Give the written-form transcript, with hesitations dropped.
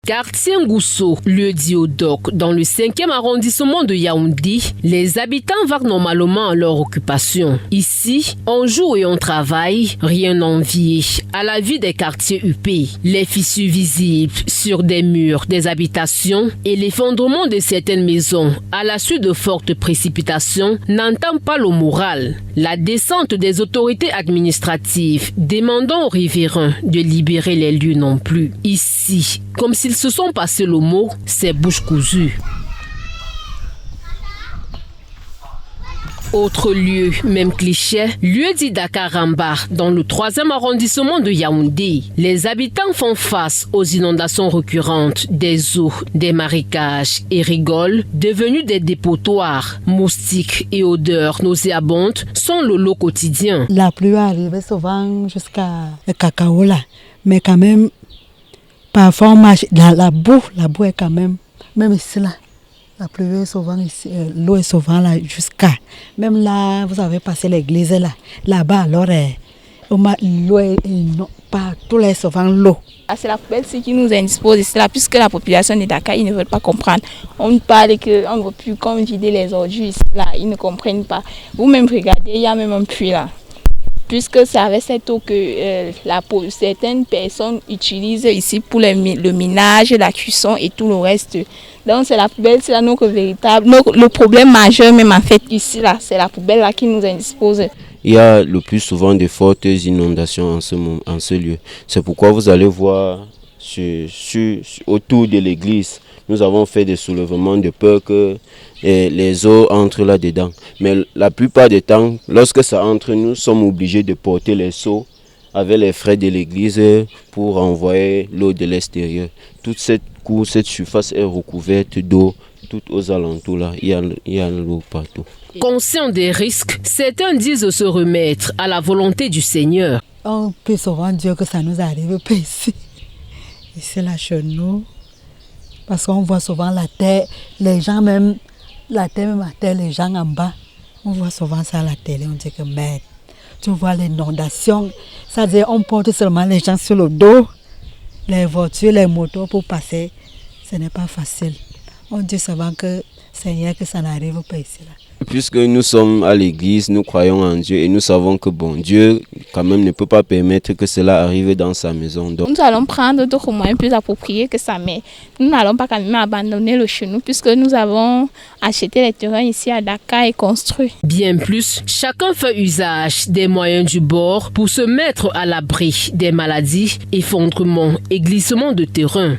Quartier Ngousso, lieu dit au doc, dans le 5e arrondissement de Yaoundé, les habitants vaguent normalement à leur occupation. Ici, on joue et on travaille, rien n'envier à la vie des quartiers UP. Les fissures visibles sur des murs des habitations et l'effondrement de certaines maisons à la suite de fortes précipitations n'entament pas le moral. La descente des autorités administratives demandant aux riverains de libérer les lieux non plus. Ici, comme s'ils se sont passés le mot, c'est bouche cousue. Autre lieu, même cliché, lieu dit Dakaramba, dans le 3e arrondissement de Yaoundé. Les habitants font face aux inondations récurrentes des eaux, des marécages et rigoles, devenus des dépotoirs. Moustiques et odeurs nauséabondes sont le lot quotidien. La pluie arrive souvent jusqu'à le cacao là, mais quand même, parfois on marche, la boue est quand même ici là. La pluie est souvent ici, l'eau est souvent là jusqu'à. Même là, vous avez passé l'église là-bas, alors l'eau est partout, là, souvent l'eau. C'est la poubelle qui nous indispose ici là, puisque la population de Dakar, ils ne veulent pas comprendre. On parle qu'on ne veut plus comme vider les ordures ici là, ils ne comprennent pas. Vous-même regardez, il y a même un puits là. Puisque c'est avec cette eau que certaines personnes utilisent ici pour le minage, la cuisson et tout le reste. Donc c'est la poubelle, c'est là notre véritable. Le problème majeur même en fait ici là, c'est la poubelle là qui nous indispose. Il y a le plus souvent de fortes inondations en ce lieu. C'est pourquoi vous allez voir autour de l'église, nous avons fait des soulèvements de peur que les eaux entrent là-dedans. Mais la plupart du temps, lorsque ça entre, nous sommes obligés de porter les seaux avec les frais de l'église pour envoyer l'eau de l'extérieur. Toute cette surface est recouverte d'eau, tout aux alentours là, il y a l'eau partout. Conscients des risques, certains disent se remettre à la volonté du Seigneur. On peut souvent dire que ça nous arrive pas ici. Ici là chez nous. Parce qu'on voit souvent la terre, les gens même, la terre même à terre, les gens en bas. On voit souvent ça à la télé, on dit que merde. Tu vois l'inondation, ça veut dire on porte seulement les gens sur le dos, les voitures, les motos pour passer. Ce n'est pas facile. On dit souvent que Seigneur, que ça n'arrive pas ici là. Puisque nous sommes à l'église, nous croyons en Dieu et nous savons que bon, Dieu quand même ne peut pas permettre que cela arrive dans sa maison. Donc, nous allons prendre d'autres moyens plus appropriés que ça, mais nous n'allons pas quand même abandonner le chez nous puisque nous avons acheté les terrains ici à Dakar et construit. Bien plus, chacun fait usage des moyens du bord pour se mettre à l'abri des maladies, effondrements et glissements de terrain.